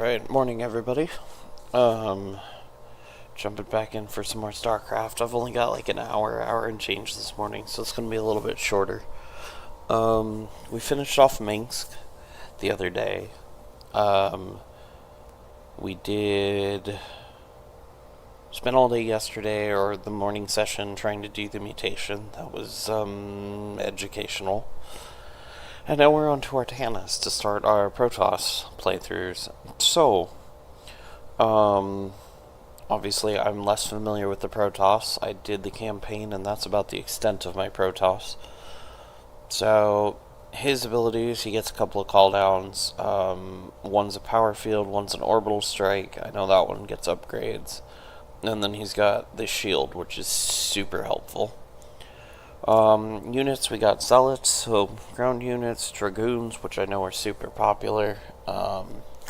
Alright, morning everybody. Jumping back in for some more StarCraft. I've only got like an hour and change this morning, so it's going to be a little bit shorter. We finished off Minsk the other day. We did spend all day yesterday, or the morning session, trying to do the mutation. That was, educational. And now we're on to Artanis to start our Protoss playthroughs. So, obviously I'm less familiar with the Protoss. I did the campaign, and that's about the extent of my Protoss. So, his abilities, he gets a couple of cooldowns. One's a power field, one's an orbital strike. I know that one gets upgrades. And then he's got the shield, which is super helpful. Units, we got Zealots, so ground units, Dragoons, which I know are super popular,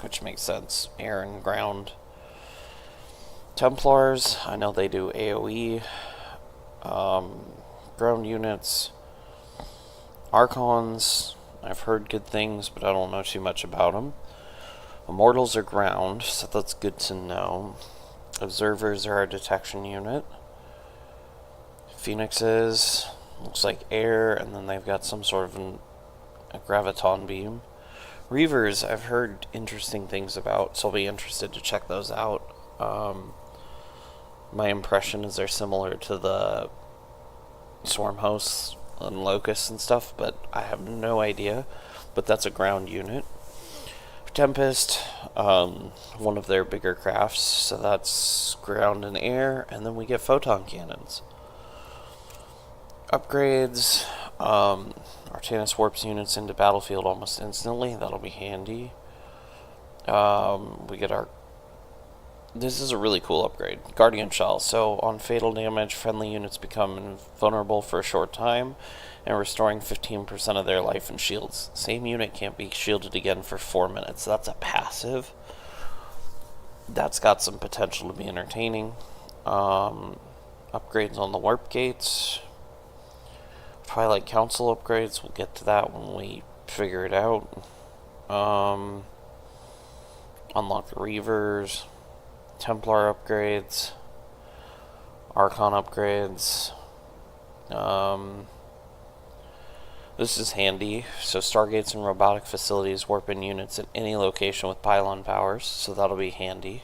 which makes sense, air and ground. Templars, I know they do AoE. Ground units. Archons, I've heard good things, but I don't know too much about them. Immortals are ground, so that's good to know. Observers are our detection unit. Phoenixes, looks like air, and then they've got some sort of a graviton beam. Reavers, I've heard interesting things about, so I'll be interested to check those out. My impression is they're similar to the swarm hosts and locusts and stuff, but I have no idea. But that's a ground unit. Tempest, one of their bigger crafts, so that's ground and air, and then we get photon cannons. Upgrades, Artanis warps units into battlefield almost instantly. That'll be handy. We get our... This is a really cool upgrade. Guardian Shell. So on fatal damage, friendly units become invulnerable for a short time, and restoring 15% of their life and shields. Same unit can't be shielded again for 4 minutes. That's a passive. That's got some potential to be entertaining. Upgrades on the warp gates. Twilight Council upgrades, we'll get to that when we figure it out. Unlock the Reavers. Templar upgrades. Archon upgrades. This is handy. So Stargates and robotic facilities warp in units at any location with pylon powers, so that'll be handy.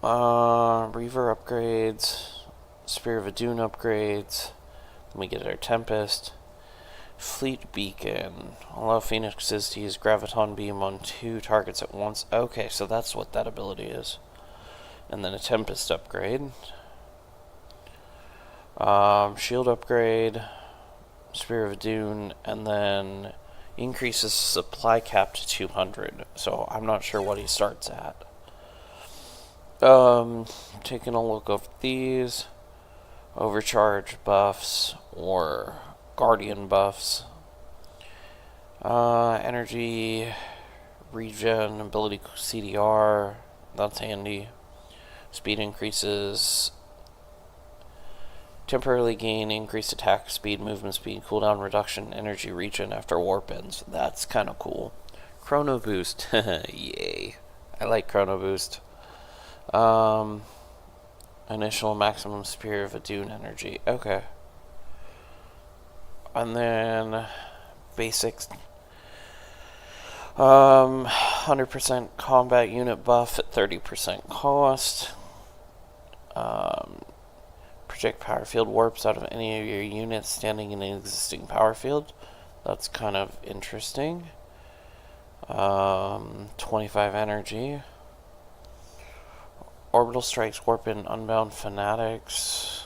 Reaver upgrades. Spear of Adun upgrades. Then we get our Tempest. Fleet Beacon. Allow Phoenixes to use Graviton Beam on 2 targets at once. Okay, so that's what that ability is. And then a Tempest upgrade. Shield upgrade. Spear of Adun. And then increases supply cap to 200. So I'm not sure what he starts at. Taking a look over these. Overcharge buffs or guardian buffs. Energy regen, ability CDR, that's handy. Speed increases. Temporarily gain increased attack speed, movement speed, cooldown reduction, energy regen after warp ends. That's kind of cool. Chrono boost. Yay. I like chrono boost. Initial maximum Spear of Adun energy. Okay. And then basics. 100% combat unit buff at 30% cost. Project power field warps out of any of your units standing in an existing power field. That's kind of interesting. 25 energy. Orbital strikes warp in unbound fanatics.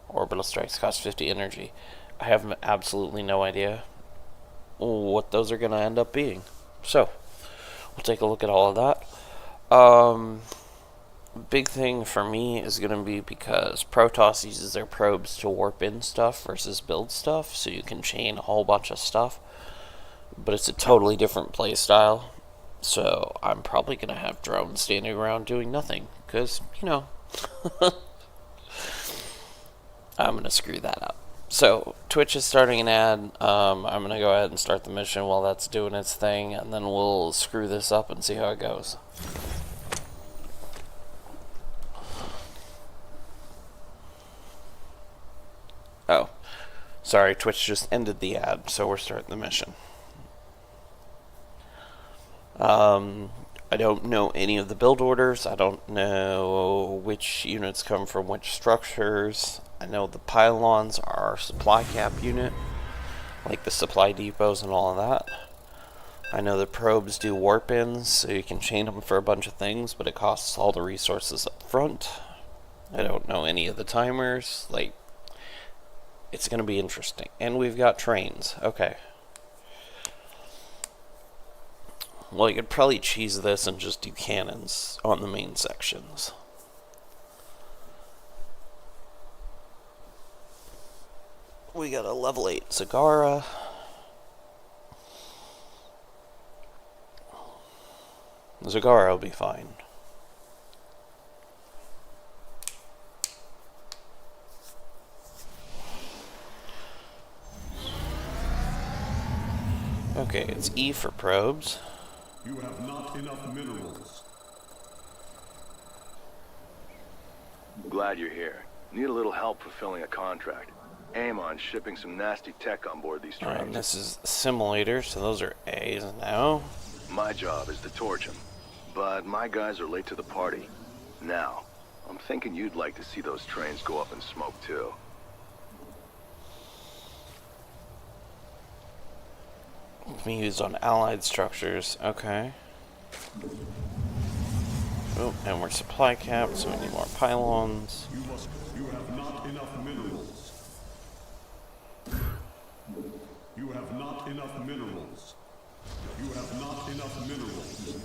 Orbital strikes cost 50 energy. I have absolutely no idea what those are going to end up being. So, we'll take a look at all of that. Big thing for me is going to be because Protoss uses their probes to warp in stuff versus build stuff, so you can chain a whole bunch of stuff. But it's a totally different play style. So, I'm probably going to have drones standing around doing nothing. Because, you know, I'm going to screw that up. So, Twitch is starting an ad. I'm going to go ahead and start the mission while that's doing its thing, and then we'll screw this up and see how it goes. Oh, sorry, Twitch just ended the ad, so we're starting the mission. I don't know any of the build orders. I don't know which units come from which structures. I know the pylons are our supply cap unit, like the supply depots and all of that. I know the probes do warp-ins, so you can chain them for a bunch of things, but it costs all the resources up front. I don't know any of the timers. Like, it's going to be interesting. And we've got trains. Okay. Well, you could probably cheese this and just do cannons on the main sections. We got a level 8 Zagara. Zagara will be fine. Okay, it's E for probes. You have not enough minerals. Glad you're here. Need a little help fulfilling a contract. Aim on shipping some nasty tech on board these trains. And this is simulator, so those are A's now. My job is to torch them, but my guys are late to the party. Now, I'm thinking you'd like to see those trains go up in smoke too. Can be used on allied structures. Okay. Oh, and we're supply capped, so we need more pylons. You have not enough minerals. You have not enough minerals. You have not enough minerals.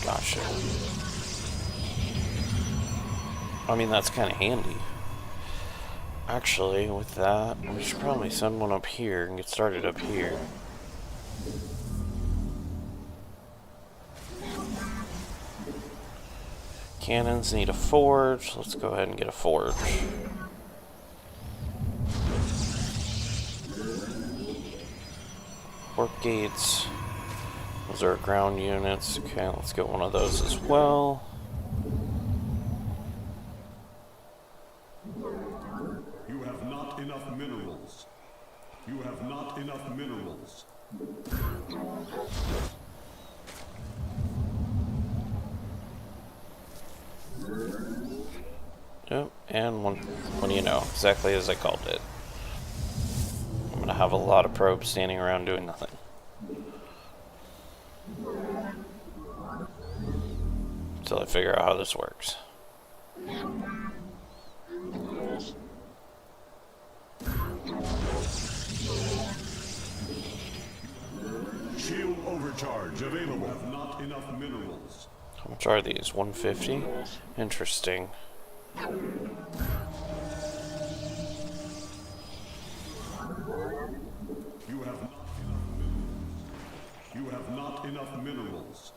Gotcha. I mean, that's kind of handy. Actually, with that, we should probably send one up here and get started up here. Cannons need a forge. Let's go ahead and get a forge. Warp gates. Those are ground units. Okay, let's get one of those as well. You have not enough minerals. You have not enough minerals. Yep, and one do you know, exactly as I called it. I'm gonna have a lot of probes standing around doing nothing. Until I figure out how this works. Shield overcharge available. Have not enough minerals. How much are these? 150? Interesting. You have not enough minerals.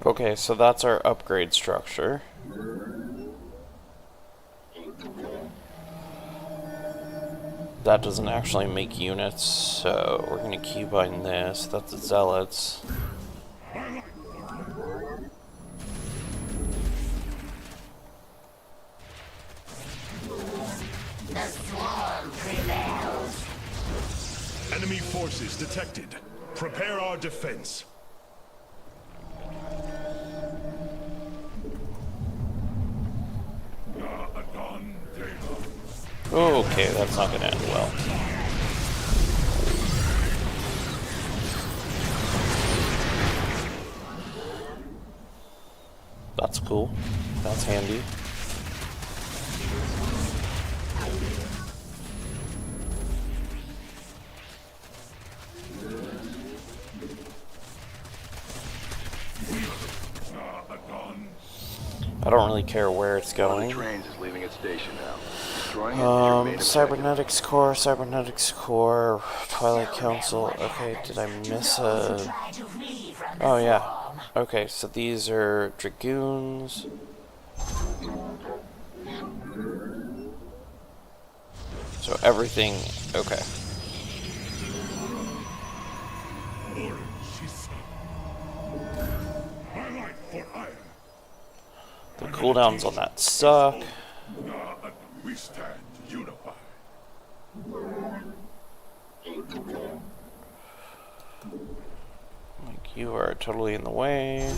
Okay, so that's our upgrade structure. That doesn't actually make units, so we're going to keybind this. That's the zealots. The swarm prevails. Enemy forces detected. Prepare our defense. Okay, that's not going to end well. That's cool. That's handy. I don't really care where it's going. Trains is leaving its station now. Destroying it is your main Cybernetics Core, Twilight Council. Okay, did I miss a... Oh yeah. Okay, so these are Dragoons. So everything, okay. The cooldowns on that suck. We stand unified. Like, you are totally in the way.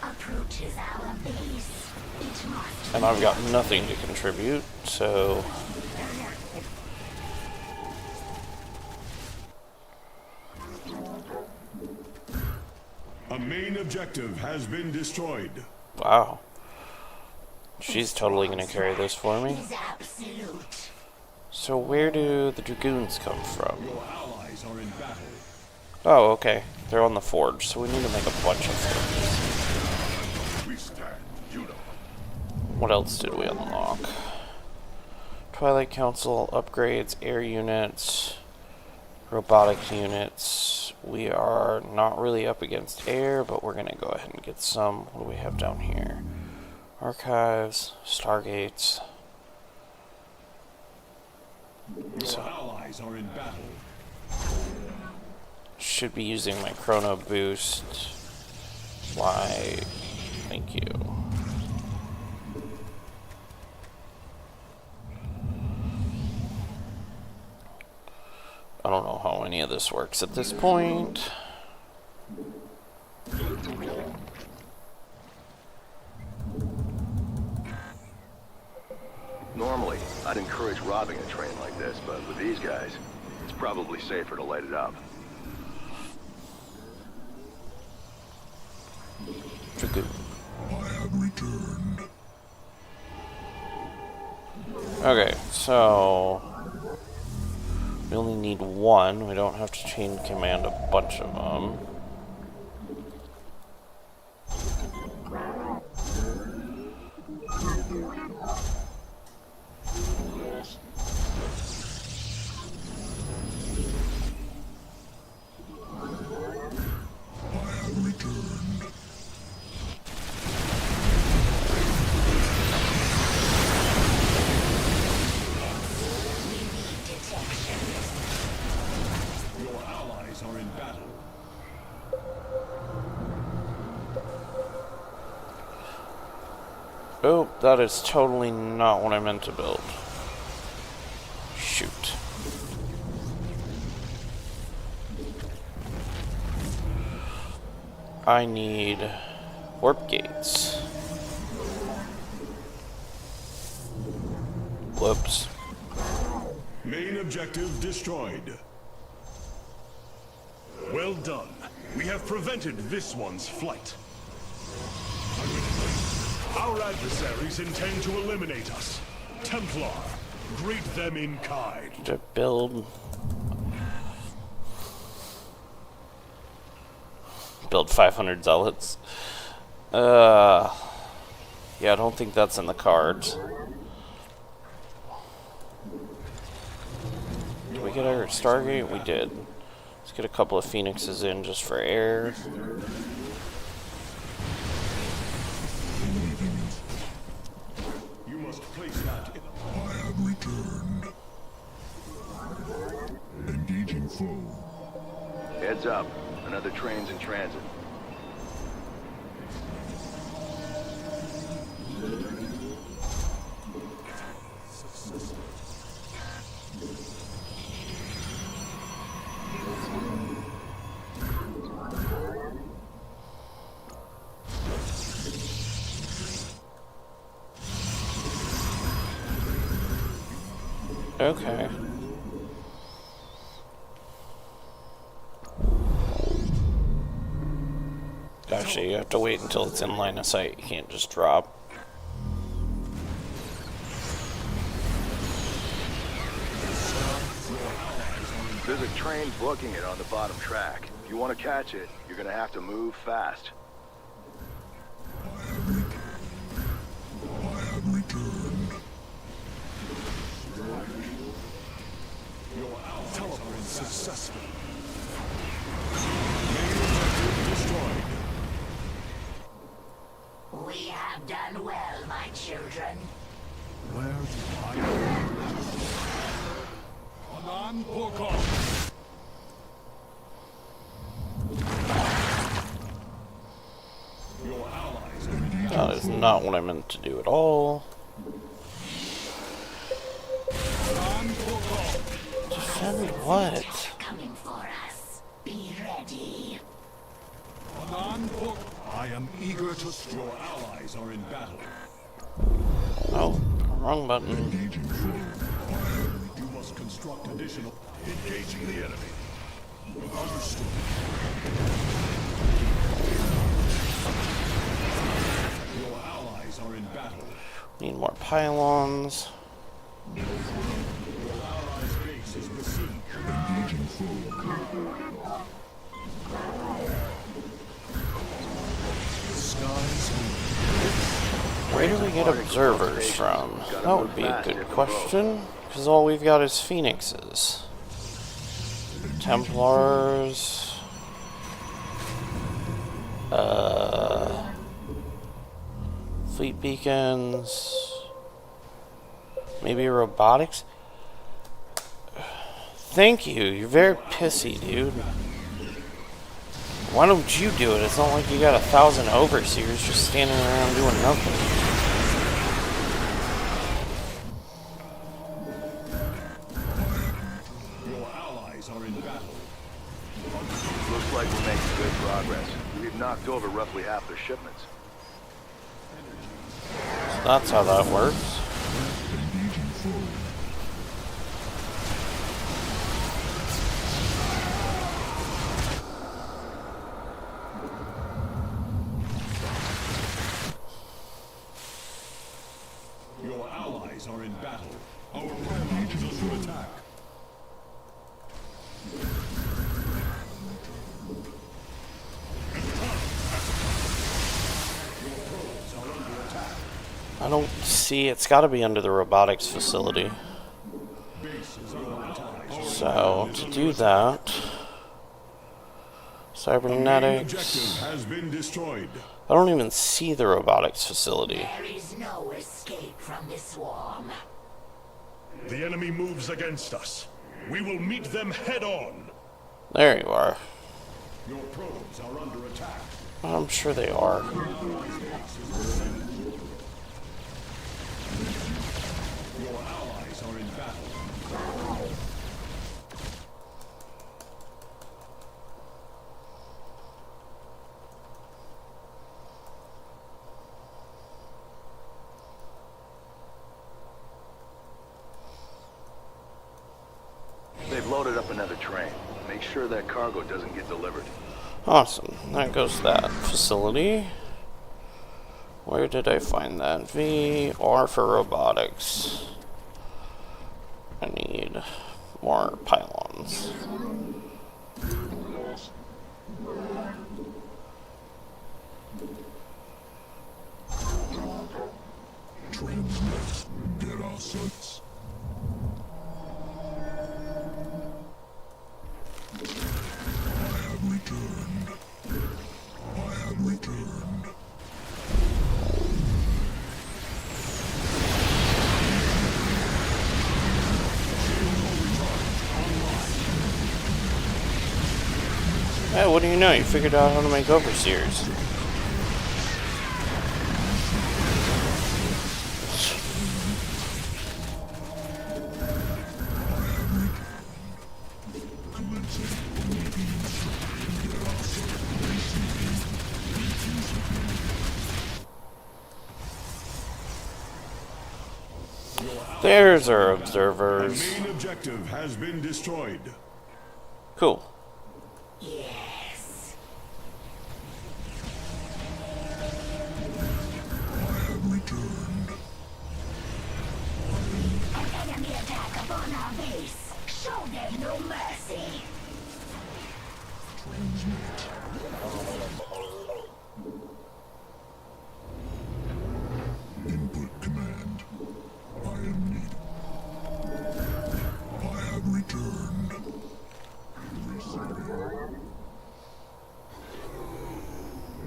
Approaches our base. It must And I've got nothing to contribute, so... A main objective has been destroyed. Wow. She's totally gonna carry this for me. is absolute. So where do the Dragoons come from? Your allies are in battle. Oh, okay. They're on the forge, so we need to make a bunch of forges. We stand unified. What else did we unlock? Twilight Council, upgrades, air units, robotic units. We are not really up against air, but we're gonna go ahead and get some. What do we have down here? Archives, Stargates. Your allies are in battle. Should be using my chrono boost. Why? Thank you. I don't know how any of this works at this point. Normally, I'd encourage robbing a train like this, but with these guys, it's probably safer to light it up. Dragoon. I have returned. Okay, so we only need one. We don't have to chain command a bunch of them. Your allies are in battle. Oh, that is totally not what I meant to build. Shoot. I need warp gates. Whoops. Main objective destroyed. Well done. We have prevented this one's flight. Our adversaries intend to eliminate us. Templar, greet them in kind. To build 500 zealots. Yeah, I don't think that's in the cards. Did we get our Stargate? We did. Let's get a couple of Phoenixes in just for air. You must place that in. I have returned. Engaging foe. Heads up. Another train's in transit. Okay. Actually, you have to wait until it's in line of sight. You can't just drop. There's a train booking it on the bottom track. If you want to catch it, you're gonna have to move fast. Teleport successful. Main objective destroyed. We have done well, my my children. Where do I go? Anan Pokon! Your allies are engaging. That is not what I meant to do at all. Anan Pokon! Defend what? Coming for us. Be ready. Anan Pokon! I am eager to. Your allies are in battle. Oh, wrong button. Engaging full. You must construct additional. Engaging the enemy. Understood. Your allies are in battle. Need more pylons. Your allies' base is besieged. Engaging full. Skies Where do we get observers from? That would be a good question, because all we've got is phoenixes. Templars. Fleet beacons. Maybe robotics? Thank you, you're very pissy, dude. Why don't you do it? It's not like you got 1,000 overseers just standing around doing nothing. Your allies are in battle. Looks like we're making good progress. We've knocked over roughly half their shipments. So that's how that works. Engaging full. Your allies are in battle. Our pylon is under attack. Your probes are under attack. I don't see, it's gotta be under the robotics facility. Base is under attack. So, to do that, Main cybernetics. objective has been destroyed. I don't even see the robotics facility. There is no escape from this swarm. The enemy moves against us. We will meet them head on. There you are. Your probes are under attack. I'm sure they are. Your allies are in battle. They've loaded up another train. Make sure that cargo doesn't get delivered. Awesome. That goes that facility. Where did I find that? V, R for robotics. I need more pylons. Transmit. Get our sights. I have returned. I have returned. Hey, what do you know? You figured out how to make overseers. There's our observers. Main objective has been destroyed. Cool. Yes. I have returned. An enemy attack upon our base. Show them no mercy. Input command. I am needed. I have returned.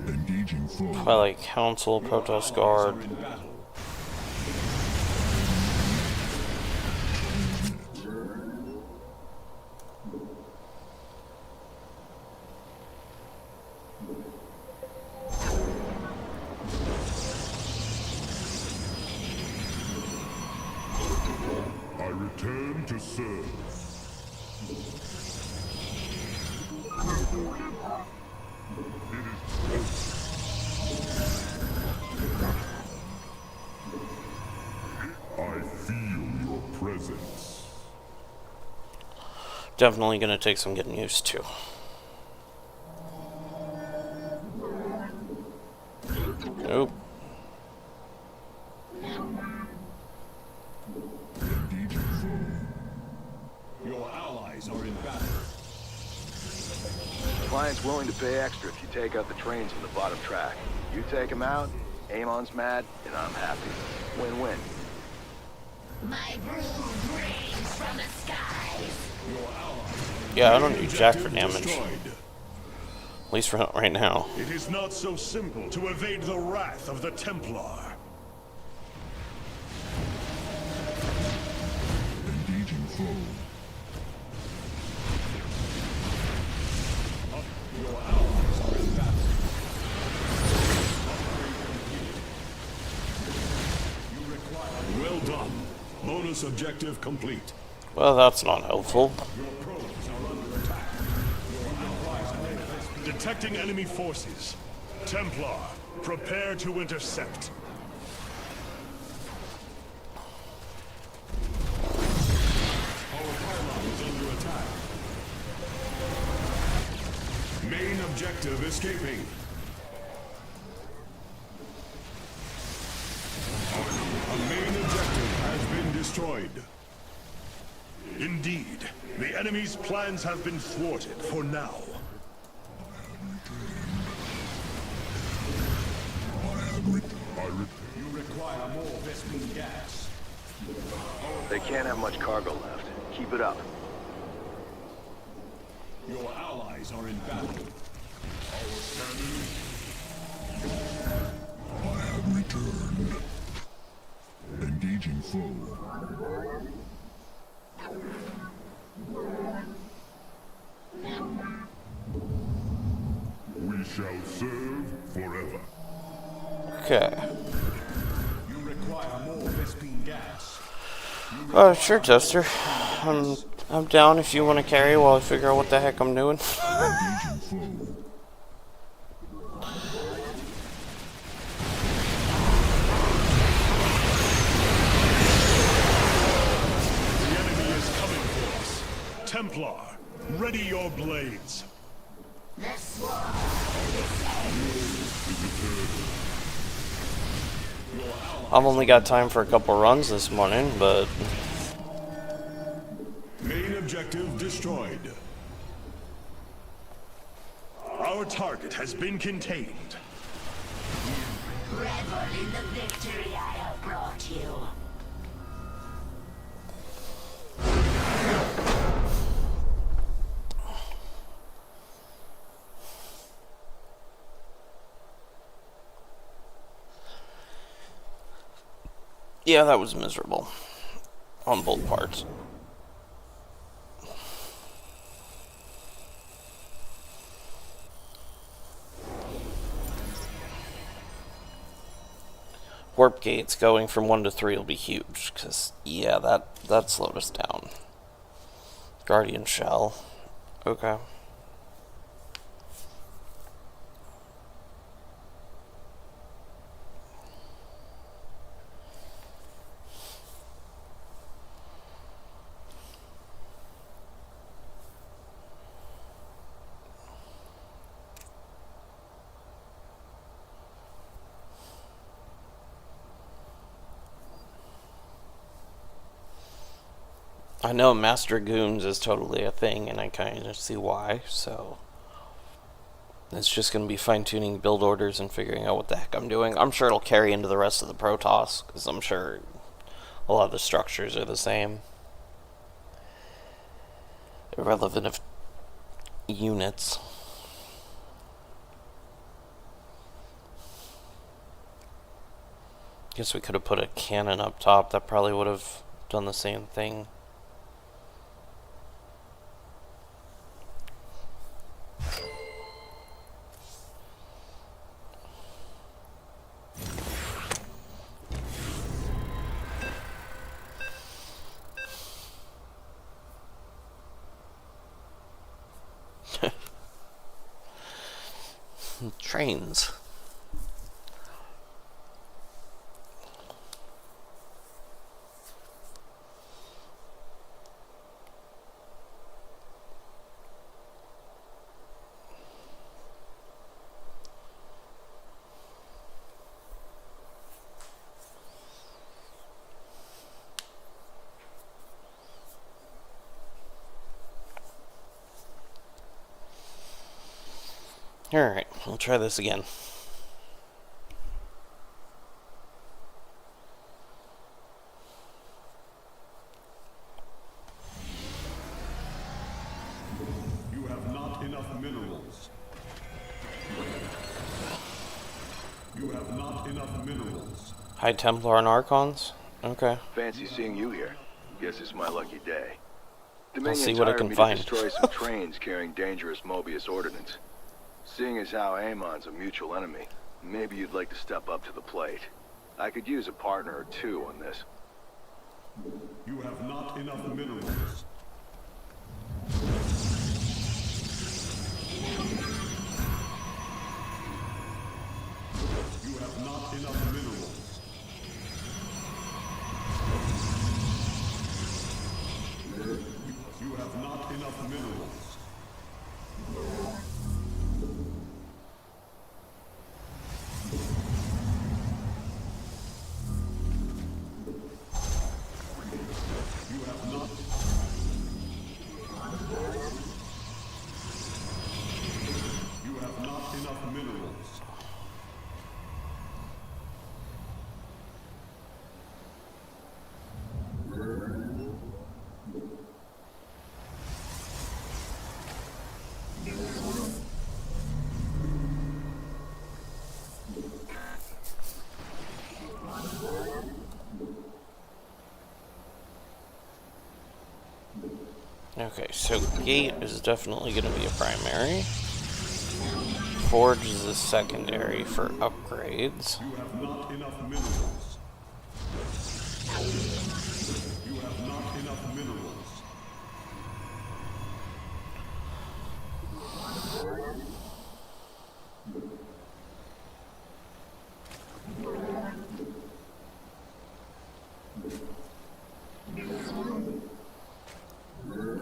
Engaging full. Twilight Council, Protest Guard. In battle. to serve. I feel your presence. Definitely gonna take some getting used to. Nope. Your allies are in battle. Client's willing to pay extra if you take out the trains on the bottom track. You take them out, Amon's mad, and I'm happy. Win-win. My brood rains from the skies. Yeah, I don't do jack for Objective damage. destroyed. At least for right now. It is not so simple to evade the wrath of the Templar. Engaging foe. Your allies are in battle. You require. Well done. Bonus objective complete. Well, that's not helpful. Your probes are under attack. Detecting enemy forces. Templar, prepare to intercept. Our pylon is under attack. Main objective escaping. A main objective has been destroyed. Indeed, the enemy's plans have been thwarted for now. You require more Vespene gas. They can't have much cargo left. Keep it up. Your allies are in battle. I have returned. Engaging foe. We shall serve forever. Okay. You require more Vespene gas. Sure, Jester. I'm down if you want to carry while I figure out what the heck I'm doing. Engaging foe. The enemy is coming for us. Templar, ready your blades. The sword I've only got time for a couple runs this morning, but Main objective destroyed. Our target has been contained. revel in the victory I have brought you. yeah, that was miserable on both parts. Warp gates going from 1 to 3 will be huge, because, yeah, that slowed us down. Guardian Shell. Okay. I know Master Goons is totally a thing, and I kind of see why, so it's just going to be fine-tuning build orders and figuring out what the heck I'm doing. I'm sure it'll carry into the rest of the Protoss, because I'm sure a lot of the structures are the same. Irrelevant of units. Guess we could have put a cannon up top. That probably would have done the same thing. trains. Alright, we'll try this again. You have not enough minerals. You have not enough minerals. High Templar and Archons? Okay. Fancy seeing you here. Guess it's my lucky day. I'll see Dominion's what I hired can me find. to destroy some trains carrying dangerous Mobius ordnance. Seeing as how Amon's a mutual enemy, maybe you'd like to step up to the plate. I could use a partner or two on this. You have not enough minerals. You have not enough minerals. You have not enough minerals. You have not. You have not enough minerals. Okay, so Gate is definitely going to be a primary. Forge is a secondary for upgrades. You have not enough minerals. You have not enough minerals.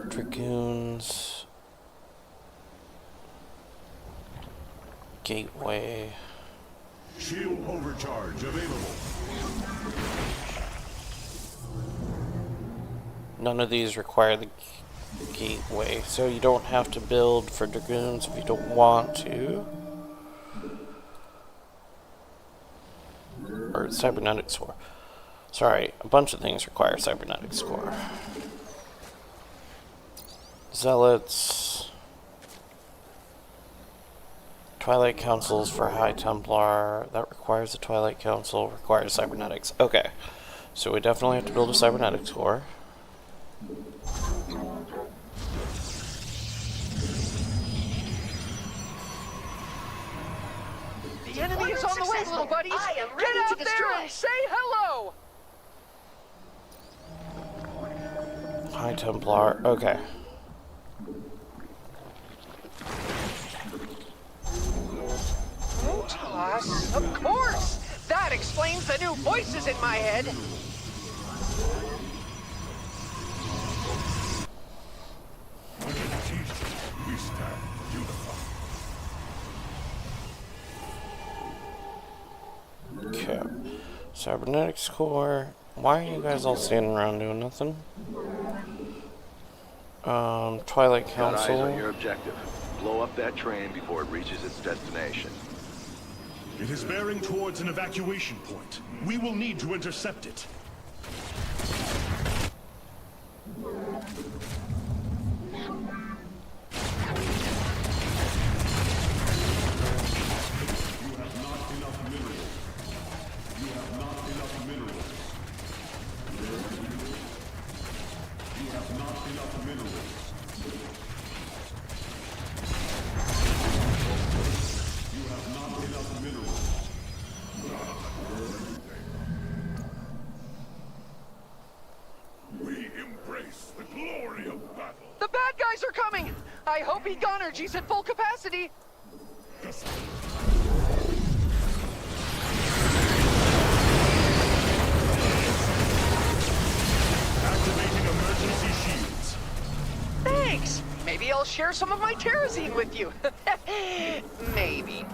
Dragoons. Gateway. Shield overcharge available. None of these require the gateway, so you don't have to build for Dragoons if you don't want to. Or Cybernetics Core. Sorry, a bunch of things require Cybernetics Core. Zealots. Twilight Councils for High Templar. That requires a Twilight Council, requires Cybernetics. Okay, so we definitely have to build a Cybernetics Core. The enemy is on the way, little buddies! I am ready Get to out there destroy. and say hello! High Templar, okay. Toss, of course! That explains the new voices in my head! We stand unified. Okay. Cybernetics Core. Why are you guys all standing around doing nothing? Twilight Got eyes on Council. your objective. Blow up that train before it reaches its destination. It is bearing towards an evacuation point. We will need to intercept it. You have not enough minerals. You have not enough minerals. You have not enough minerals. You have not enough minerals. We embrace the glory of battle. The bad guys are coming! I hope Egonergy's at full capacity! share some of my terrazine with you. Maybe.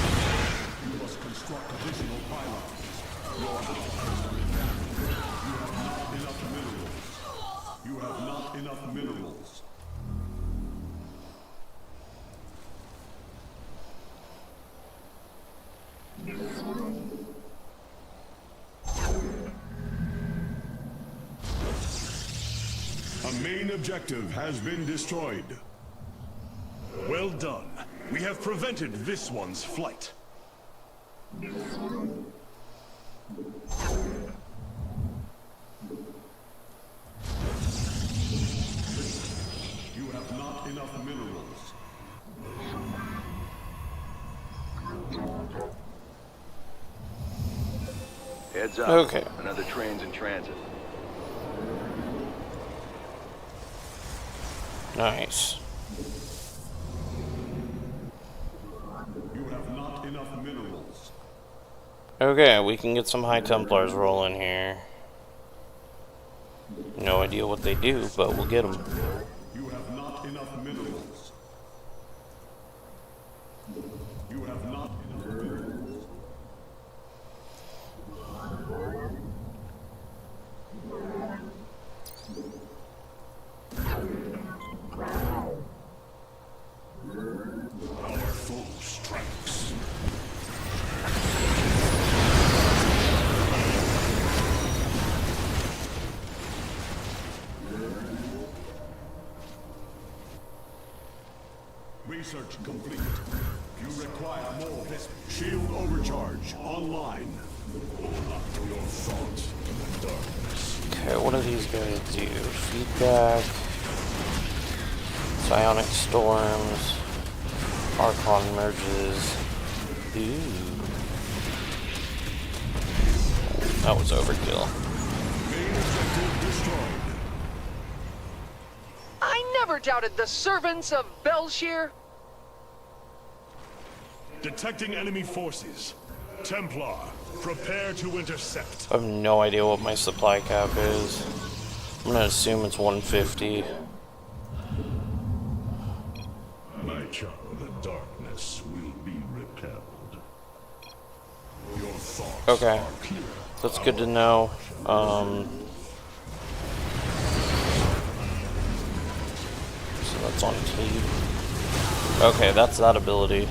You must construct additional pylons. Your allies are in battle. You have not enough minerals. You have not enough minerals. A main objective has been destroyed. Well done. We have prevented this one's flight. You have not enough minerals. Heads up. Okay. Another train's in transit. Nice. You have not enough minerals. Okay, we can get some High Templars rolling here. No idea what they do, but we'll get them. You have not enough minerals. You have not enough minerals. Our foe strikes. Research complete. You require more of this. Shield overcharge online. Your thoughts in the darkness. Okay, what do these guys do? Feedback, psionic storms, Archon merges. Ooh. That was overkill. Main objective destroyed. I never doubted the servants of Belshir. Detecting enemy forces. Templar, prepare to intercept. I have no idea what my supply cap is. I'm gonna assume it's 150. My child, the darkness will be repelled. Your thoughts Okay. are clear. That's good to know. So that's on tape. Okay, that's that ability.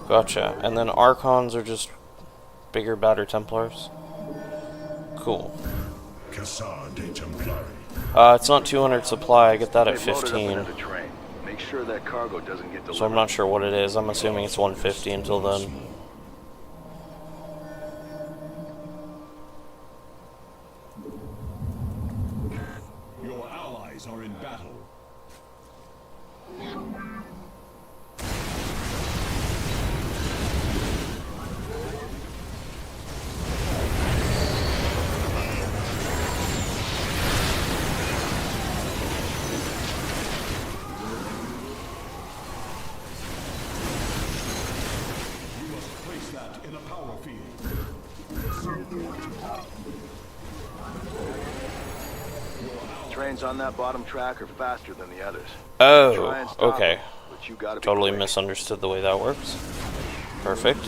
Gotcha. And then Archons are just bigger, badder Templars. Cool. Cassar de Templari. It's not 200 supply. I get that at They've loaded up 15. another train. Make sure that cargo doesn't get delivered. So I'm not sure what it is. I'm assuming it's 150 until then. Your allies are in battle. You must place that in a power field. Trains on that bottom track are faster than the others. Oh, Try and stop okay. them, but you gotta be Totally quick. misunderstood the way that works. Perfect.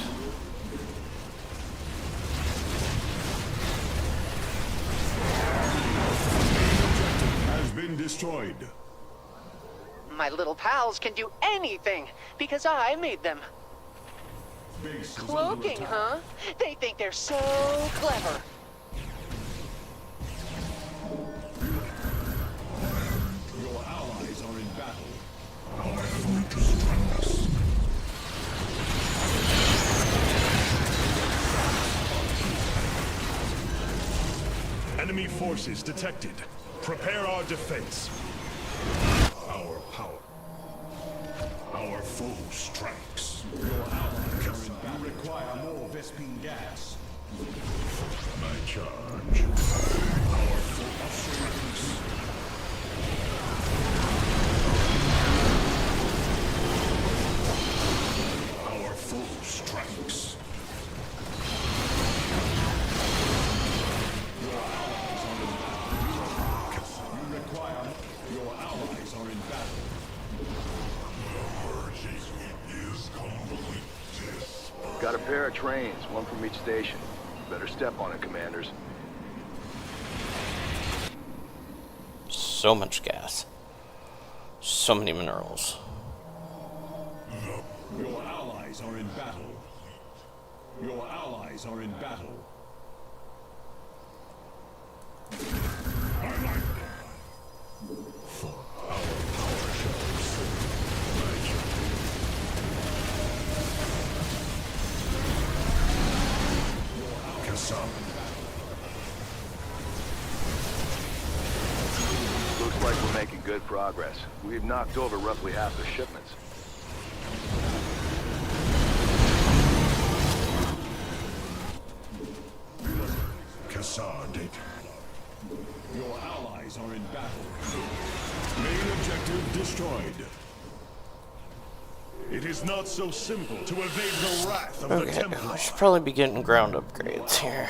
Has been destroyed. My little pals can do anything because I made them. Base is under Cloaking, attack. huh? They think they're so clever. Your allies are in battle. Our foe strikes. Enemy forces detected. Prepare our defense. Our power. Our foe strikes. Your allies are in battle. You require more Vespine gas. My charge. Our foe strikes. Got a pair of trains, one from each station. Better step on it, commanders. So much gas. So many minerals. Your allies are in battle. Your allies are in battle. Looks like we're making good progress. We've knocked over roughly half the shipments. Your allies are in battle. Main objective destroyed. It is not so simple to evade the wrath of the Okay, Templar. we should probably be getting ground upgrades here.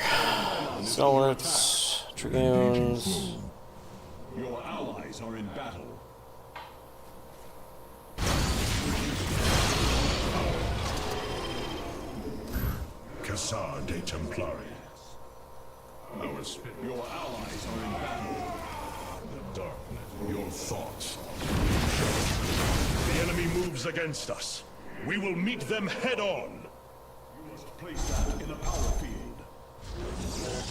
Zealots, Dragoons. Your allies are in battle. Cassar de Templari. Your allies are in battle. The darkness, your thoughts. The enemy moves against us. We will meet them head on. You must place that in a power field.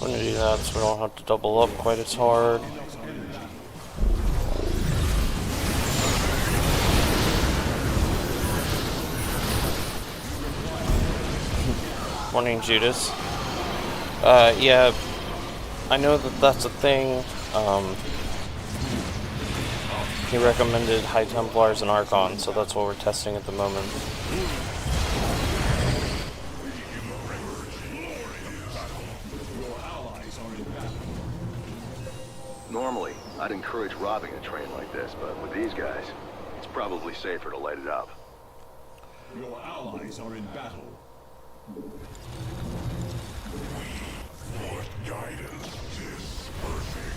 I'm gonna do that so we don't have to double up quite as hard. Morning, Judas. Yeah, I know that that's a thing. He recommended High Templars and Archon, so that's what we're testing at the moment. Normally, I'd encourage robbing a train like this, but with these guys, it's probably safer to light it up. Your allies are in battle. What guidance is perfect?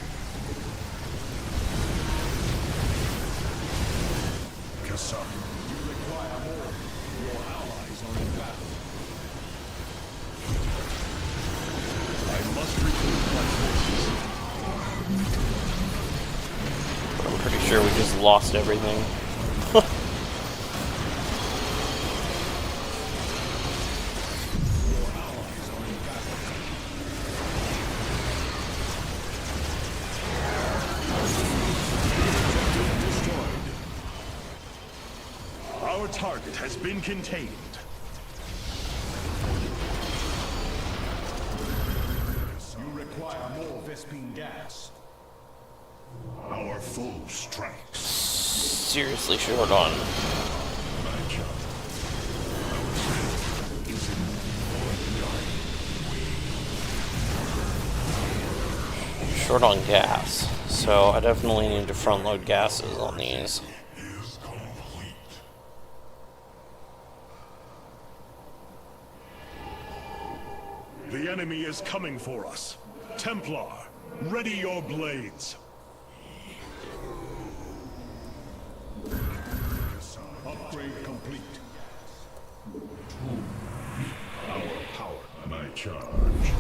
Kassam, you require more. Your allies are in battle. I must recruit my forces. I'm pretty sure we just lost everything. Our target has been contained. You require more Vespine gas. Our foe strikes. Seriously short on. Short on gas, so I definitely need to front load gases on these. The enemy is coming for us. Templar, ready your blades. Upgrade complete. Our power, my charge.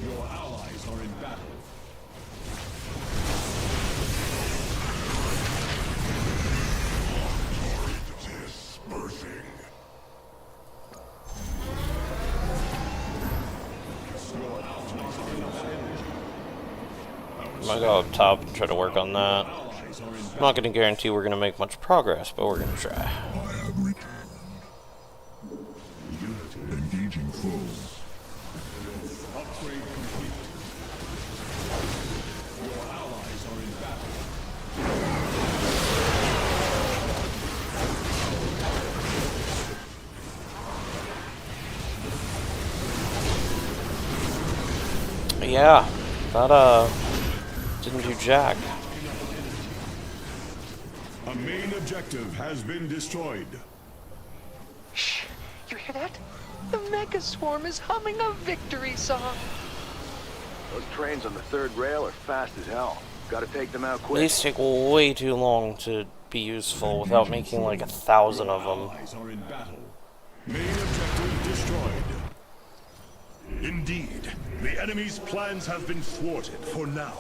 Your allies are in battle. I'm gonna go up top and try to work on that. I'm not gonna guarantee we're gonna make much progress, but we're gonna try. Engaging foes. Upgrade complete. Your allies are in battle. Yeah, that didn't do jack. A main objective has been destroyed. Shh! You hear that? The Mega Swarm is humming a victory song. Those trains on the third rail are fast as hell. Gotta take them out quick. These take way too long to be useful without making like 1,000 of them. Allies are in battle. Main objective destroyed. Indeed, the enemy's plans have been thwarted for now.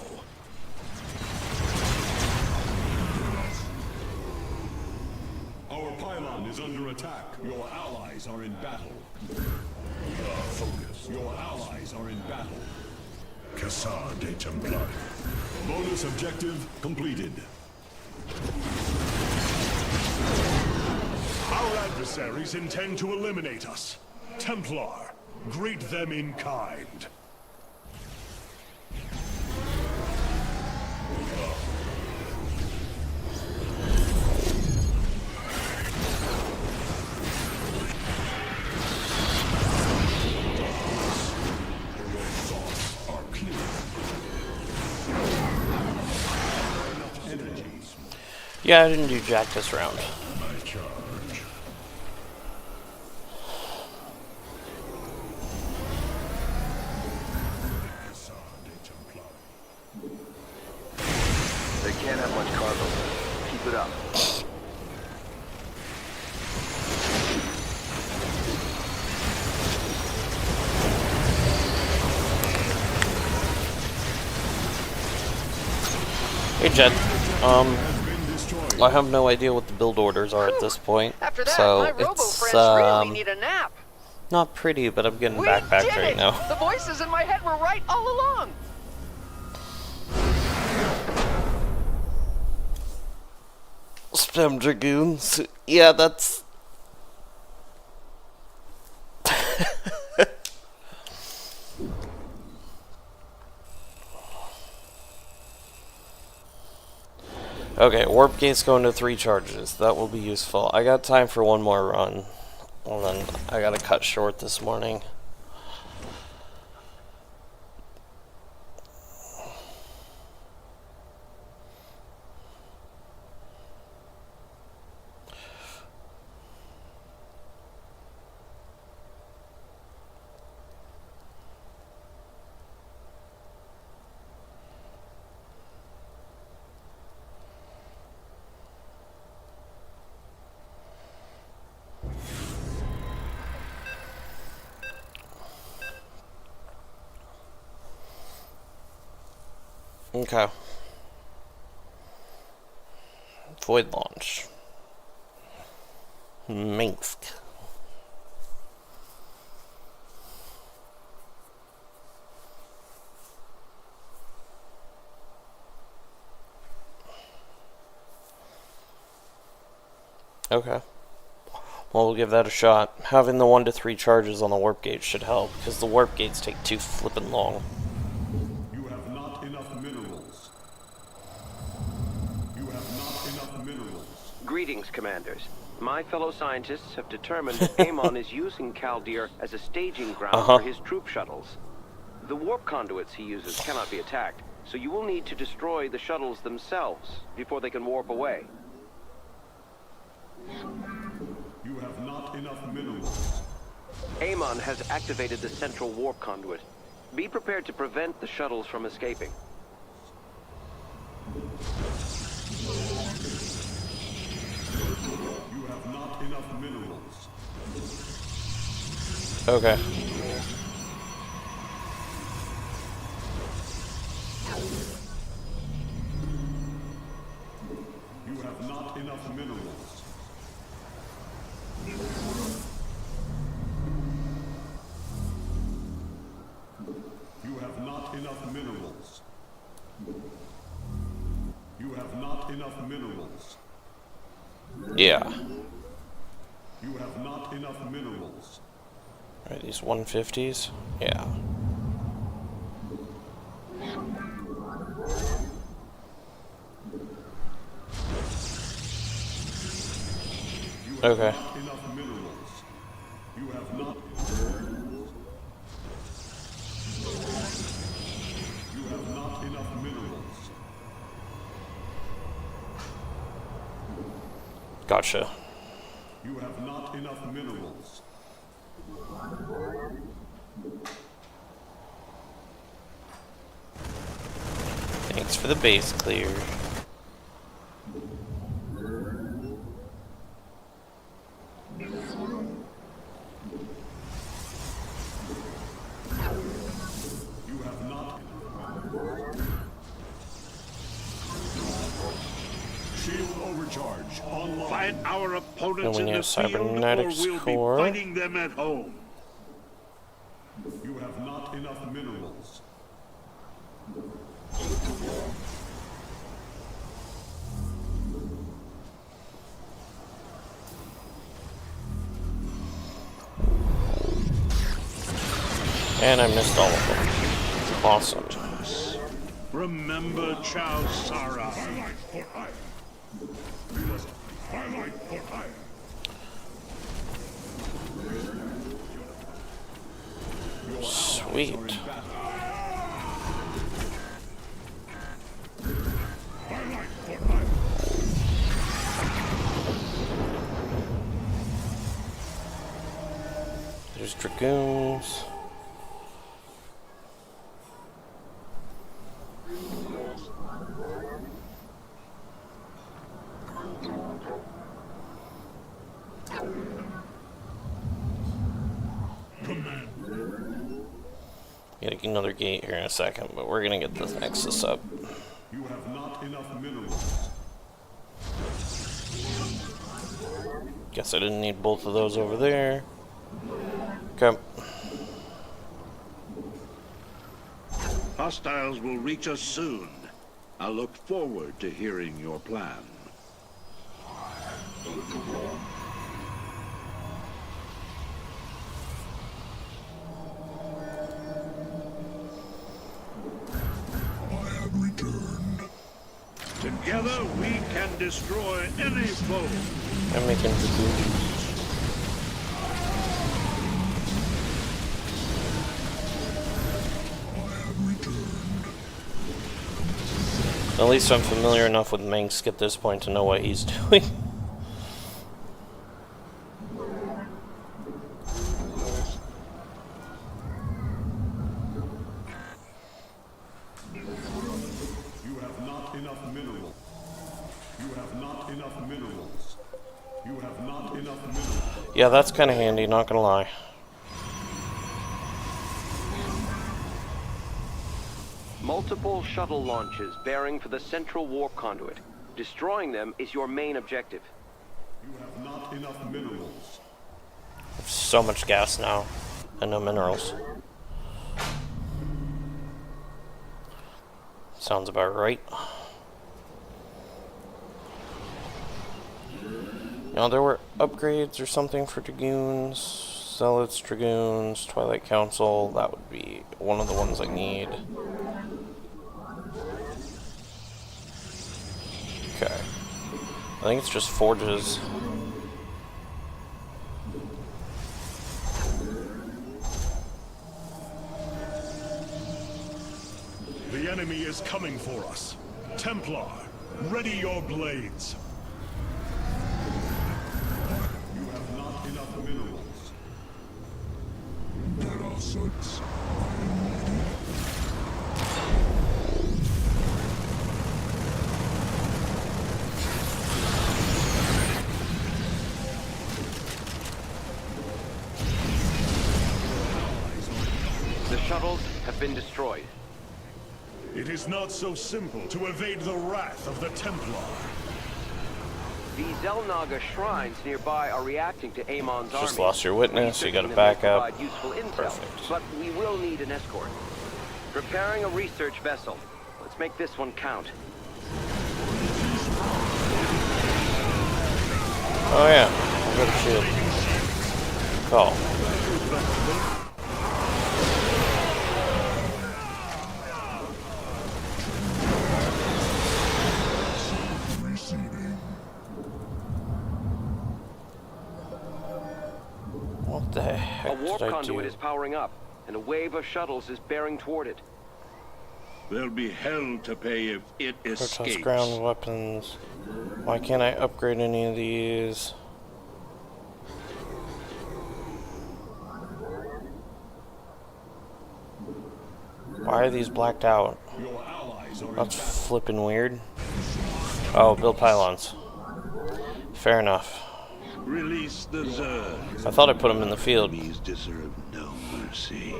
Our pylon is under attack. Your allies are in battle. Focus. Your allies are in battle. Cassar de Templar. Bonus objective completed. Our adversaries intend to eliminate us. Templar, greet them in kind. Yeah, I didn't do jack this round. My charge. They can't have much cargo. Keep it up. Hey Jed, I have no idea what the build orders are at this point, After that, so my robo it's friends really need a nap. not pretty, but I'm getting We backpacked did right it! now. The voices in my head were right all along. Spam Dragoons. Yeah, that's... Okay, warp gate's going to 3 charges. That will be useful. I got time for one more run. And then I gotta cut short this morning. Okay. Void launch. Minsk. Okay. Well, we'll give that a shot. Having the 1 to 3 charges on the warp gate should help, because the warp gates take too flippin' long. You have not enough minerals. You have not enough minerals. Greetings, Commanders. My fellow scientists have determined that Amon is using Kaldir as a staging ground for his troop shuttles. The warp conduits he uses cannot be attacked, so you will need to destroy the shuttles themselves before they can warp away. You have not enough minerals. Amon has activated the central warp conduit. Be prepared to prevent the shuttles from escaping. You have not enough minerals. Okay. You have not enough minerals. You have not enough minerals. You have not enough minerals. Yeah. You have not enough minerals. Right, these 150s? Yeah. Okay. Not enough minerals. You have not. You have not enough minerals. Gotcha. You have not enough minerals. Thanks for the base clear. You have not. Shield overcharge online. Fight our opponents And we in need the a field, or cybernetics we'll core. be fighting them at home. You have not enough minerals. And I missed all of them. Awesome. Remember Chow Sara. Highlight for hire. You must highlight for hire. Sweet. Highlight for hire. There's dragoons. Getting another gate here in a second, but we're gonna get this Nexus up. You have not enough minerals. Guess I didn't need both of those over there. Okay. Hostiles will reach us soon. I look forward to hearing your plan. I have returned. Together we can destroy any foe. I'm making dragoons. At least I'm familiar enough with Mengsk at this point to know what he's doing. You have not enough minerals. You have not enough minerals. You have not enough minerals. Yeah, that's kind of handy, not gonna lie. Multiple shuttle launches bearing for the central warp conduit. Destroying them is your main objective. You have not enough minerals. So much gas now, and no minerals. Sounds about right. Now there were upgrades or something for Dragoons, Zealots, Dragoons, Twilight Council. That would be one of the ones I need. Okay. I think it's just forges. The enemy is coming for us. Templar, ready your blades. You have not enough minerals. Parasites. The shuttles have been destroyed. It is not so simple to evade the wrath of the Templar. The Zelnaga shrines nearby are reacting to Amon's army. Just lost your witness, you gotta Researching them back may up. provide useful intel, Perfect. but we will need an escort. Preparing a research vessel. Let's make this one count. Oh yeah, I'll go to shield. Call. What the A heck warp did I conduit do? is powering up, and a wave of shuttles is bearing toward it. There'll be hell to pay if it Protoss escapes. ground weapons. Why can't I upgrade any of these? Why are these blacked out? Your allies That's flipping weird. Oh, build pylons. Fair enough. Release the Zerg. I thought I put them in the field. These deserve no mercy.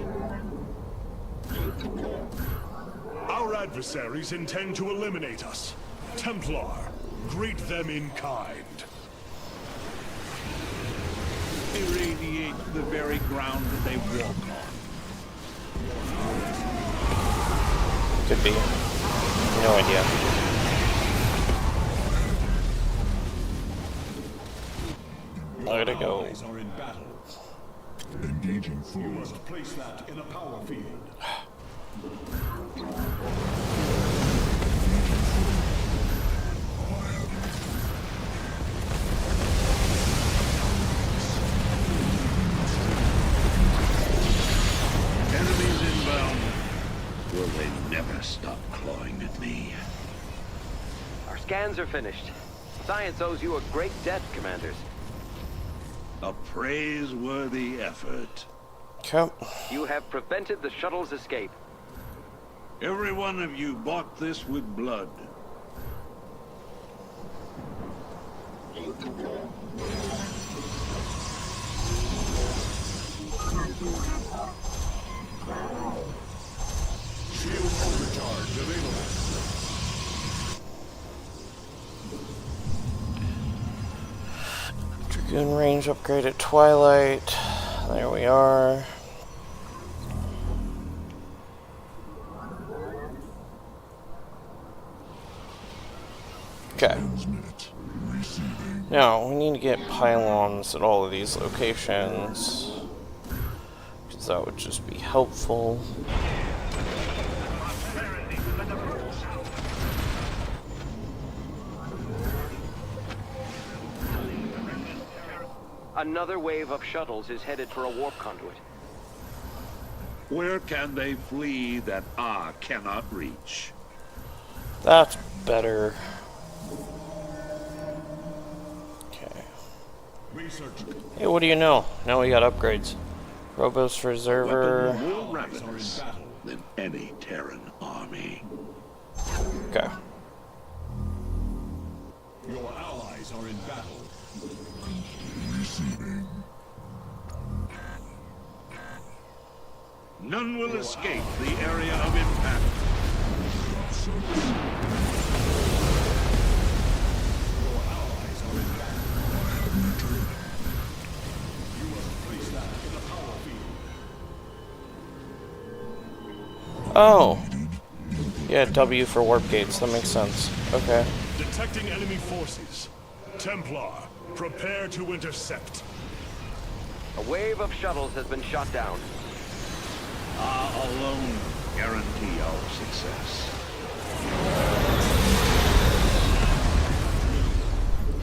Our adversaries intend to eliminate us. Templar, greet them in kind. Irradiate the very ground that they walk on. Could be. No idea. I gotta go. Allies are in battle. Engaging foe. You must place that in a power field. Enemies inbound. Will they never stop clawing at me? Our scans are finished. Science owes you a great debt, Commanders. A praiseworthy effort. Okay. You have prevented the shuttle's escape. Every one of you bought this with blood. Shield overcharge available. Dragoon range upgrade at Twilight. There we are. Okay. Now, we need to get pylons at all of these locations, because that would just be helpful. Another wave of shuttles is headed for a warp conduit. Where can they flee that I cannot reach? That's better. Okay. Research. Hey, what do you know? Now we got upgrades. Robos Reserver. Weapons more ravenous than any Terran army. Okay. Your allies are in battle. None will escape the area of impact. Your allies are in battle. You must place that in a power field. Oh. Yeah, W for warp gates. That makes sense. Okay. Detecting enemy forces. Templar, prepare to intercept. A wave of shuttles has been shot down. I alone guarantee our success.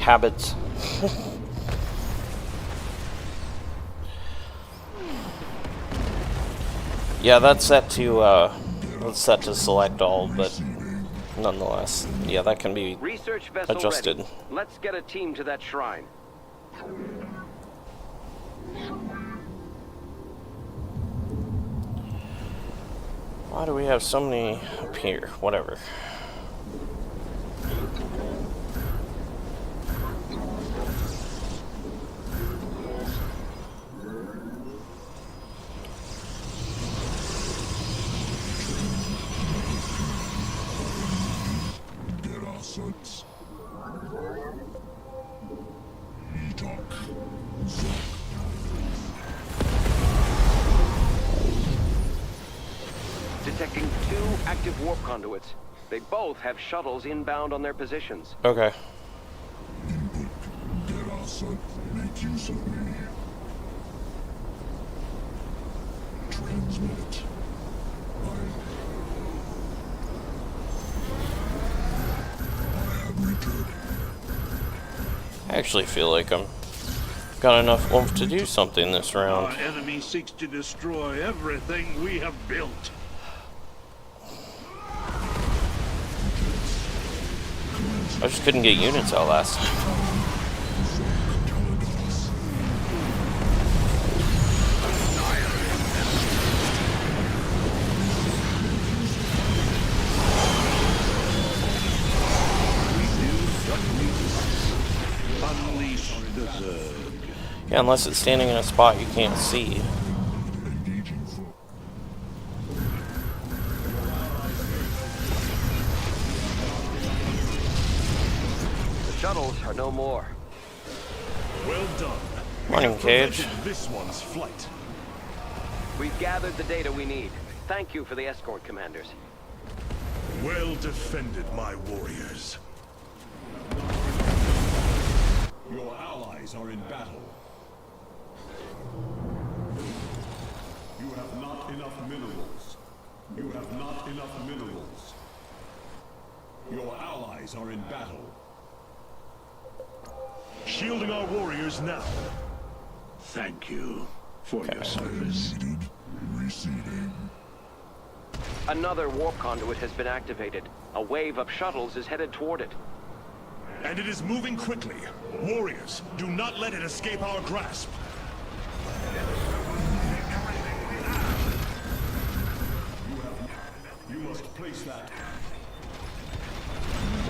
Habits. Yeah, that's set to select all, but nonetheless, yeah, that can be Research vessel adjusted. ready. Let's get a team to that shrine. Why do we have so many up here? Whatever. Get our sights. Detecting 2 active warp conduits. They both have shuttles inbound on their positions. Okay. Get our sight. Make use of me. Transmit. I have returned. I actually feel like I'm got enough oomph to do something this Our round. enemy seeks to destroy everything we have built. I just couldn't get units out last time. Yeah, unless it's standing in a spot you can't see. Engaging foe. The shuttles are no more. Well done. Morning, Cage. Prevented this one's flight. We've gathered the data we need. Thank you for the escort, commanders. Well defended, my warriors. Your allies are in battle. You have not enough minerals. You have not enough minerals. Your allies are in battle. Shielding our warriors now. Thank you for your service. Receding. Another warp conduit has been activated. A wave of shuttles is headed toward it. And it is moving quickly. Warriors, do not let it escape our grasp. You must place that.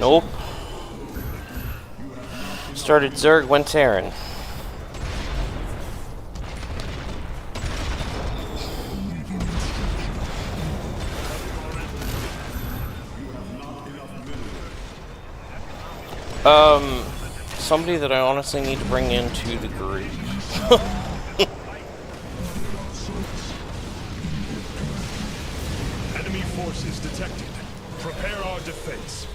Nope. Started Zerg, went Terran. Somebody that I honestly need to bring into the group. Enemy forces detected. Prepare our defense.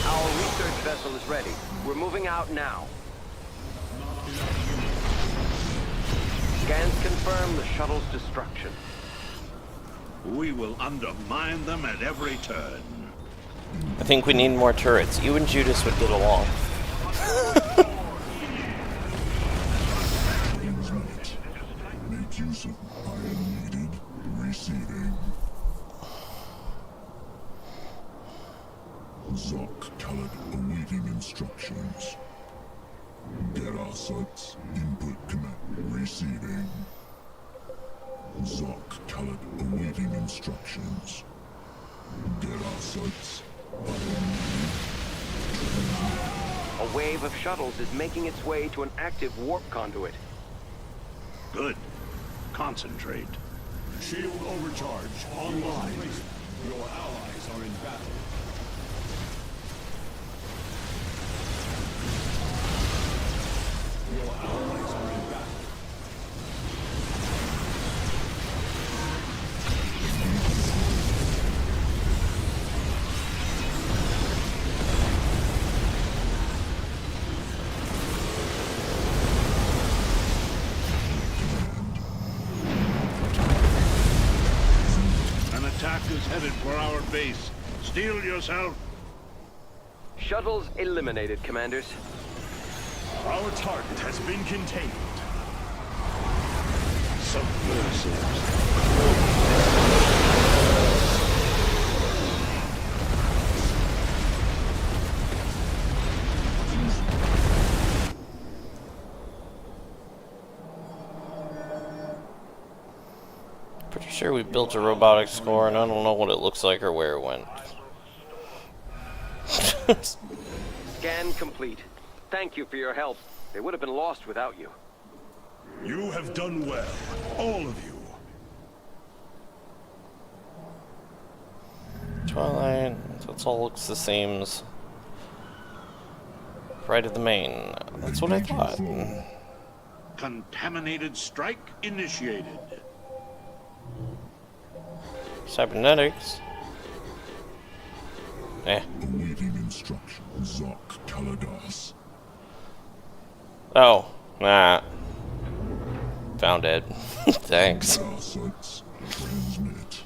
Our research vessel is ready. We're moving out now. Scans confirm the shuttle's destruction. We will undermine them at every turn. I think we need more turrets. You and Judas would get along. Make use of iron needed. Receding. Zoc Khaled awaiting instructions. Get our sights. Input command. Receding. Zoc Khaled awaiting instructions. Get our sights. A wave of shuttles is making its way to an active warp conduit. Good. Concentrate. Shield overcharge online. Your allies are in battle. Your allies are in battle. An attack is headed for our base. Steel yourself. Shuttles eliminated, commanders. Our target has been contained. Pretty sure we built a robotics core, and I don't know what it looks like or where it went. Scan complete. Thank you for your help. They would have been lost without you. You have done well, all of you. Twilight, that's all looks the same as right of the main. That's what I thought. Contaminated strike initiated. Cybernetics. Awaiting instructions. Zoc Kaladas. Oh, nah. Found it. Thanks. Get our sights. Transmit.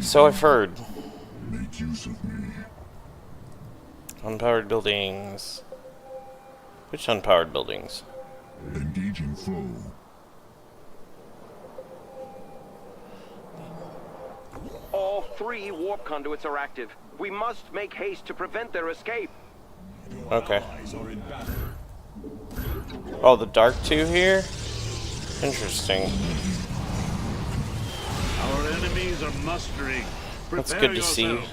So I've heard. Make use of me. Unpowered buildings. Which unpowered buildings? Engaging foe. All 3 warp conduits are active. We must make haste to prevent their escape. Okay. Allies are in battle. Oh, the Dark 2 here? Interesting. Our enemies are mustering. That's Prepare good to see. yourself.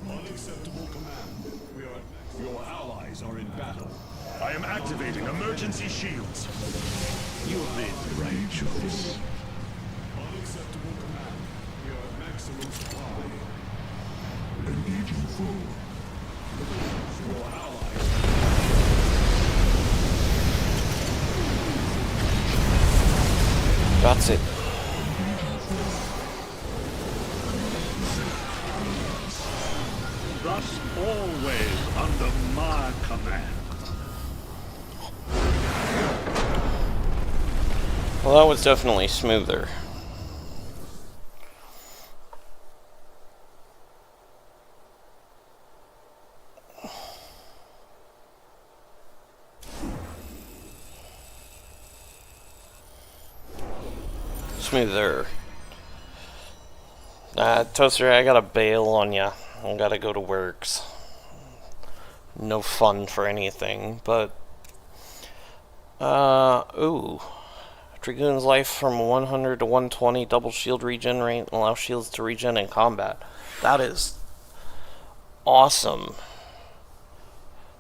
Unacceptable command. Your allies are in battle. I am activating emergency shields. You have made the right choice. Unacceptable command. We are at maximum supply. Engaging foe. Your allies. That's it. Thus always under my command. Well, that was definitely smoother. Smoother. Toaster, I gotta bail on ya. I gotta go to works. No fun for anything, but... ooh. Dragoon's life from 100 to 120, double shield regenerate, and allow shields to regen in combat. That is... awesome.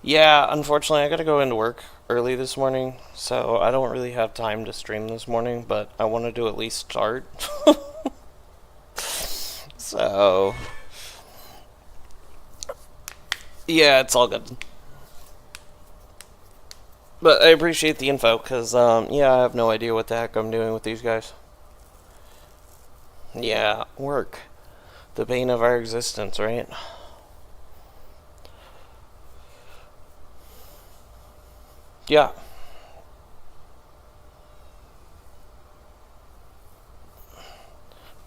Yeah, unfortunately I gotta go into work early this morning, so I don't really have time to stream this morning, but I wanted to at least start. So... yeah, it's all good. But I appreciate the info, because, yeah, I have no idea what the heck I'm doing with these guys. Yeah, work. The bane of our existence, right? Yeah.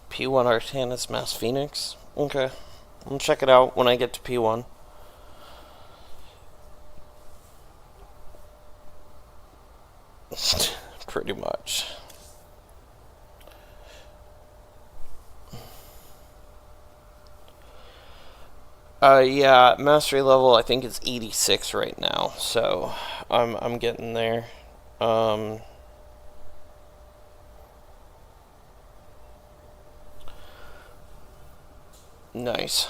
P1 Artanis Mass Phoenix? Okay. I'll check it out when I get to P1. Pretty much. Yeah, mastery level I think it's 86 right now, so I'm getting there. Nice.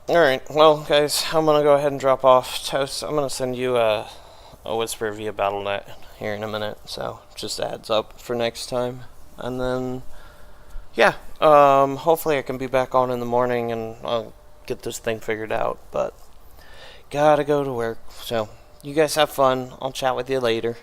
Alright, well, guys, I'm gonna go ahead and drop off. Toast, I'm gonna send you a whisper via BattleNet here in a minute, so just a heads up for next time. And then, yeah, hopefully I can be back on in the morning and I'll get this thing figured out, but gotta go to work. So, you guys have fun. I'll chat with you later.